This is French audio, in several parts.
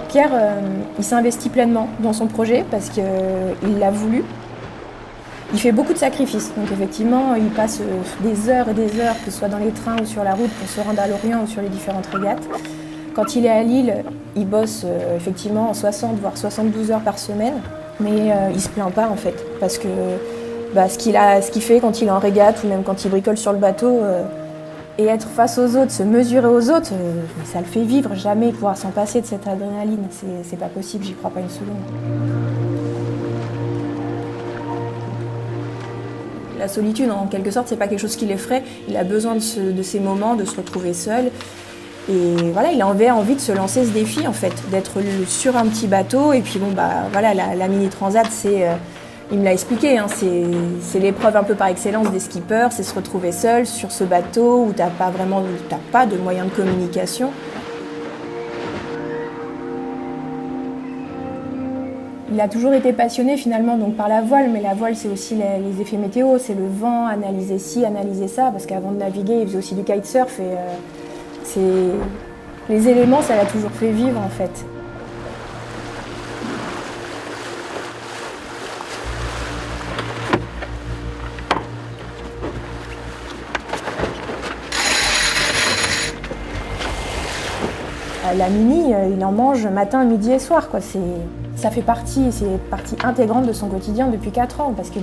Pierre, il s'investit pleinement dans son projet parce qu'il l'a voulu. Il fait beaucoup de sacrifices, donc effectivement, il passe des heures et des heures, que ce soit dans les trains ou sur la route, pour se rendre à Lorient ou sur les différentes régates. Quand il est à Lille, il bosse effectivement 60 voire 72 heures par semaine, mais il se plaint pas en fait, parce que ce qu'il fait quand il est en régate ou même quand il bricole sur le bateau, et être face aux autres, se mesurer aux autres, ça le fait vivre, jamais pouvoir s'en passer de cette adrénaline, c'est pas possible, j'y crois pas une seconde. La solitude, en quelque sorte, c'est pas quelque chose qui l'effraie. Il a besoin de ces moments, de se retrouver seul. Et voilà, il avait envie de se lancer ce défi, en fait, d'être sur un petit bateau. Et puis bon, voilà, la Mini Transat, il me l'a expliqué, hein, c'est l'épreuve un peu par excellence des skippers, c'est se retrouver seul sur ce bateau où t'as pas de moyens de communication. Il a toujours été passionné finalement donc par la voile, mais la voile c'est aussi les effets météo, c'est le vent, analyser ci, analyser ça, parce qu'avant de naviguer il faisait aussi du kitesurf et les éléments ça l'a toujours fait vivre en fait. La Mini, il en mange matin, midi et soir, quoi. Ça fait partie intégrante de son quotidien depuis 4 ans, parce que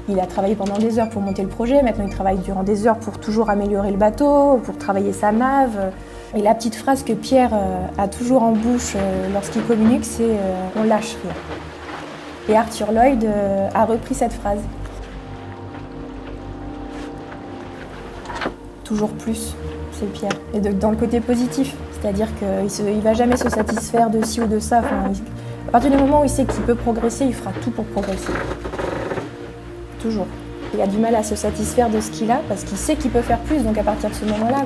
il a travaillé pendant des heures pour monter le projet, maintenant il travaille durant des heures pour toujours améliorer le bateau, pour travailler sa nave. Et la petite phrase que Pierre a toujours en bouche lorsqu'il communique, c'est « on lâche rien ». Et Arthur Lloyd a repris cette phrase. Toujours plus, c'est Pierre. Et dans le côté positif. C'est-à-dire qu'il ne va jamais se satisfaire de ci ou de ça. Enfin, à partir du moment où il sait qu'il peut progresser, il fera tout pour progresser. Toujours. Il a du mal à se satisfaire de ce qu'il a parce qu'il sait qu'il peut faire plus. Donc à partir de ce moment-là,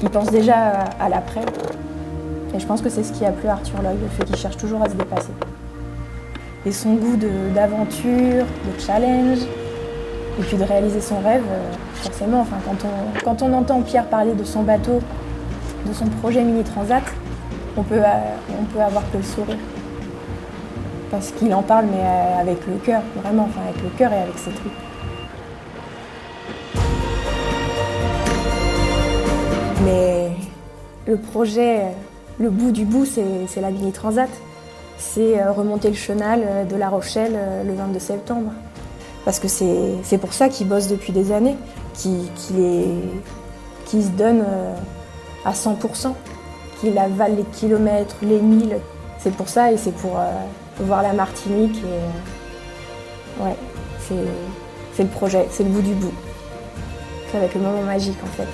il pense déjà à l'après. Et je pense que c'est ce qui a plu à Arthur Lloyd, le fait qu'il cherche toujours à se dépasser. Et son goût d'aventure, de challenge, et puis de réaliser son rêve, forcément. Enfin, quand on entend Pierre parler de son bateau, de son projet Mini Transat, on peut avoir que le sourire. Parce qu'il en parle, mais avec le cœur, vraiment, enfin avec le cœur et avec ses tripes. Mais le projet, le bout du bout, c'est la Mini Transat. C'est remonter le chenal de La Rochelle le 22 septembre. Parce que c'est pour ça qu'il bosse depuis des années, qu'il se donne à 100%, qu'il avale les kilomètres, les milles. C'est pour ça et c'est pour voir la Martinique. Et, ouais, c'est le projet, c'est le bout du bout. Ça va être le moment magique en fait.